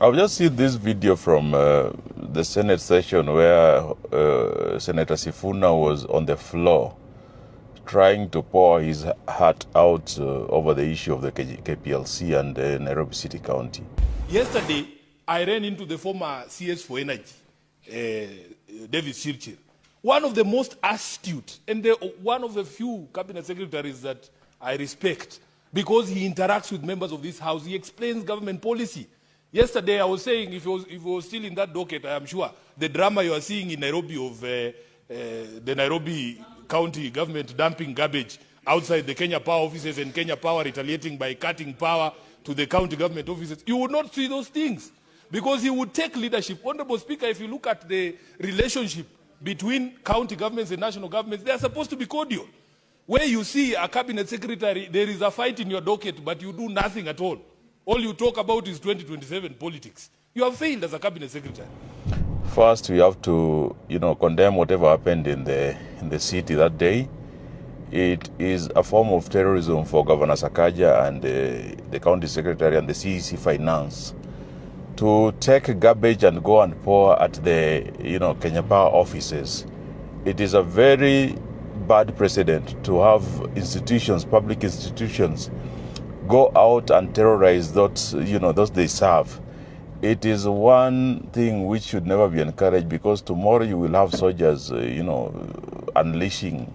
I've just seen this video from the Senate session where Senator Sifuna was on the floor trying to pour his heart out over the issue of the KPLC and Nairobi City County. Yesterday, I ran into the former CS for Energy, David Chirchir, one of the most astute and one of the few cabinet secretaries that I respect because he interacts with members of this house. He explains government policy. Yesterday, I was saying, if he was still in that docket, I am sure the drama you are seeing in Nairobi of the Nairobi County government dumping garbage outside the Kenya Power offices and Kenya Power retaliating by cutting power to the county government offices, you would not see those things because he would take leadership. Honorable Speaker, if you look at the relationship between county governments and national governments, they are supposed to be cordial. Where you see a cabinet secretary, there is a fight in your docket, but you do nothing at all. All you talk about is 2027 politics. You have failed as a cabinet secretary. First, we have to, condemn whatever happened in the city that day. It is a form of terrorism for Governor Sakaja and the county secretary and the CEC finance to take garbage and go and pour at the, Kenya Power offices. It is a very bad precedent to have institutions, public institutions, go out and terrorize those they serve. It is one thing which should never be encouraged because tomorrow you will have soldiers, unleashing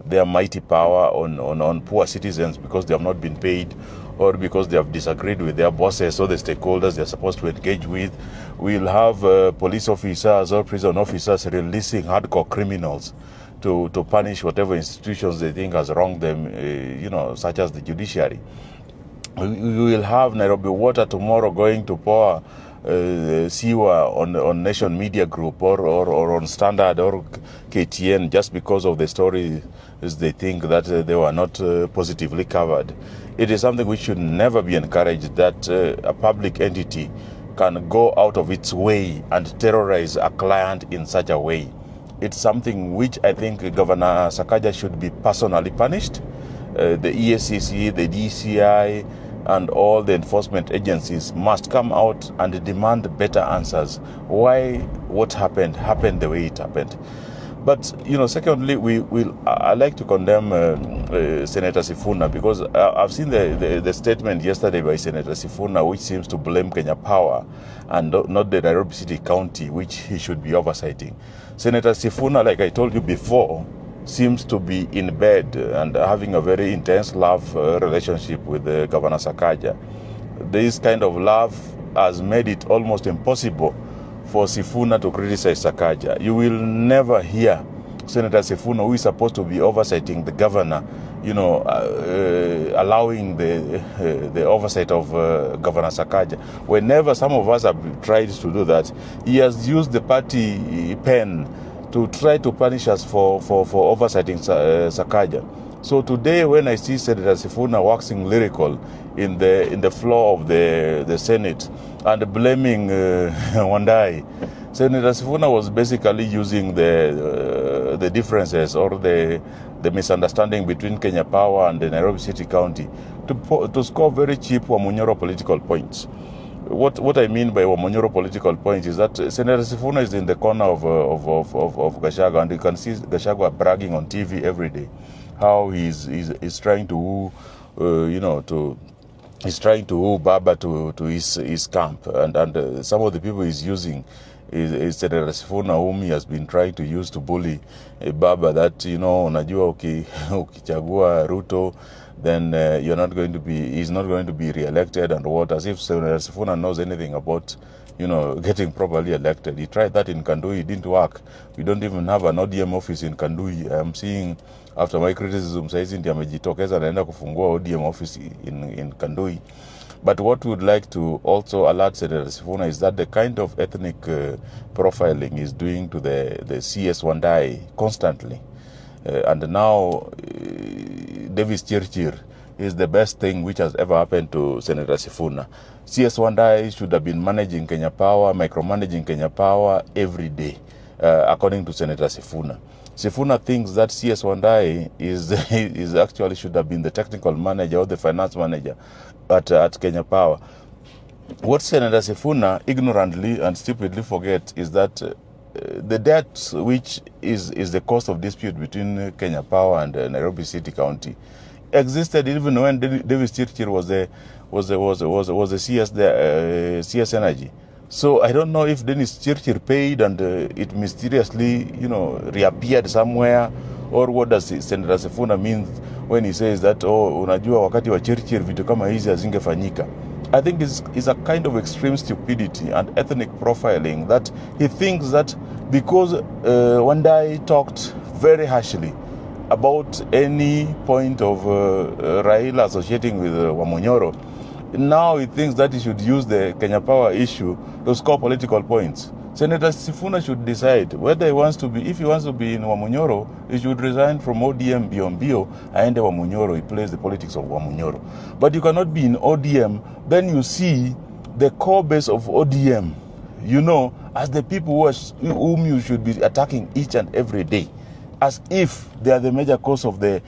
their mighty power on poor citizens because they have not been paid or because they have disagreed with their bosses or the stakeholders they are supposed to engage with. We'll have police officers or prison officers releasing hardcore criminals to punish whatever institutions they think has wronged them, such as the judiciary. We will have Nairobi Water tomorrow going to pour Siwa on Nation Media Group or on Standard or KTN just because of the stories they think that they were not positively covered. It is something which should never be encouraged, that a public entity can go out of its way and terrorize a client in such a way. It's something which I think Governor Sakaja should be personally punished. The EACC, the DCI, and all the enforcement agencies must come out and demand better answers. Why what happened the way it happened. But, secondly, I like to condemn Senator Sifuna because I've seen the statement yesterday by Senator Sifuna, which seems to blame Kenya Power and not the Nairobi City County, which he should be oversighting. Senator Sifuna, like I told you before, seems to be in bed and having a very intense love relationship with Governor Sakaja. This kind of love has made it almost impossible for Sifuna to criticize Sakaja. You will never hear Senator Sifuna, who is supposed to be oversighting the governor, allowing the oversight of Governor Sakaja. Whenever some of us have tried to do that, he has used the party pen to try to punish us for oversighting Sakaja. So today, when I see Senator Sifuna waxing lyrical in the floor of the Senate and blaming Wandai, Senator Sifuna was basically using the differences or the misunderstanding between Kenya Power and the Nairobi City County to score very cheap Wamunyoro political points. What I mean by Wamunyoro political points is that Senator Sifuna is in the corner of Gachagua, and you can see Gachagua bragging on TV every day how he's trying to he's trying to woo Baba to his camp, and some of the people he's using is Senator Sifuna, whom he has been trying to use to bully Baba, that unajua ukichagua Ruto then he's not going to be re-elected, and what, as if Senator Sifuna knows anything about getting properly elected. He tried that in Kandui, it didn't work. We don't even have an ODM office in Kandui. I'm seeing, after my criticism, saizi ndiye amejitokeza naenda kufungua ODM office in Kandui. But what we would like to also alert Senator Sifuna is that the kind of ethnic profiling is doing to the CS Wandai constantly. And now David Chirchir is the best thing which has ever happened to Senator Sifuna. CS Wandai should have been managing Kenya Power, micromanaging Kenya Power every day, according to Senator Sifuna. Sifuna thinks that CS Wandai is actually should have been the technical manager or the finance manager at Kenya Power. what Senator Sifuna ignorantly and stupidly forgets is that the debt, which is the cause of dispute between Kenya Power and Nairobi City County, existed even when David Chirchir was the CS Energy. So I don't know if Dennis Chirchir paid and it mysteriously, reappeared somewhere, or what does Senator Sifuna mean when he says that, unajua wakati wa Chirchir vitu kama hizi hazingefanyika. I think it's a kind of extreme stupidity and ethnic profiling that he thinks that because Wandai talked very harshly about any point of Raila associating with Wamunyoro, now he thinks that he should use the Kenya Power issue to score political points. Senator Sifuna should decide whether he wants to be, if he wants to be in Wamunyoro, he should resign from ODM Biombio and Wamunyoro. He plays the politics of Wamunyoro. But you cannot be in ODM, then you see the core base of ODM, as the people whom you should be attacking each and every day, as if they are the major cause of the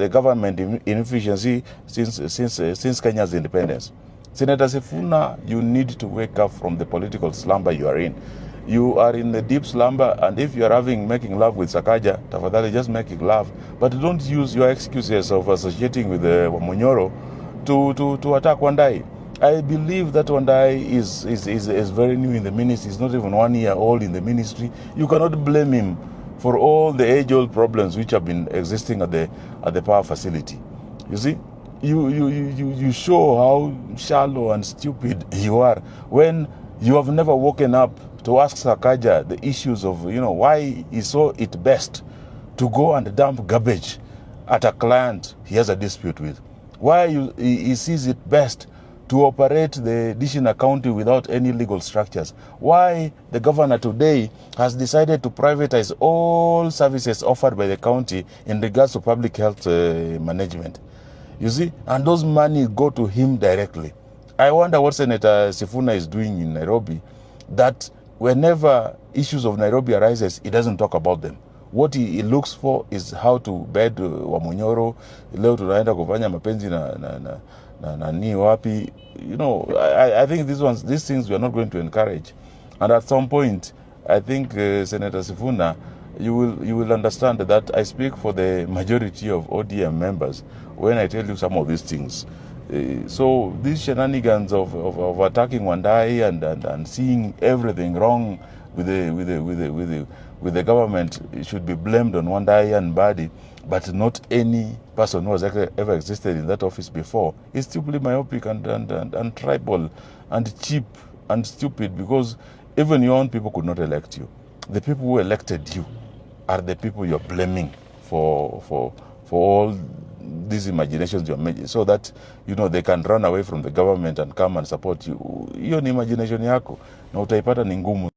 government inefficiency since Kenya's independence. Senator Sifuna, you need to wake up from the political slumber you are in. You are in the deep slumber, and if you are making love with Sakaja, tafadhali just making love, but don't use your excuses of associating with Wamunyoro to attack Wandai. I believe that Wandai is very new in the ministry. He's not even 1 year old in the ministry. You cannot blame him for all the age-old problems which have been existing at the power facility. You see, you show how shallow and stupid you are when you have never woken up to ask Sakaja the issues of, why he saw it best to go and dump garbage at a client he has a dispute with. Why he sees it best to operate the Dishina County without any legal structures. Why the governor today has decided to privatize all services offered by the county in regards to public health management. You see, and those money go to him directly. I wonder what Senator Sifuna is doing in Nairobi, that whenever issues of Nairobi arises, he doesn't talk about them. What he looks for is how to bed Wamunyoro, leo tunaenda kufanya mapenzi na ni wapi. I think these things we are not going to encourage. And at some point, I think Senator Sifuna, you will understand that I speak for the majority of ODM members when I tell you some of these things. So these shenanigans of attacking Wandai and seeing everything wrong with the government should be blamed on Wandai and Badi, but not any person who has ever existed in that office before. It's stupidly myopic and tribal and cheap and stupid, because even your own people could not elect you. The people who elected you are the people you're blaming for all these imaginations you're making, so that they can run away from the government and come and support you. Hiyo ni imagination yako na utaipata ni ngumu.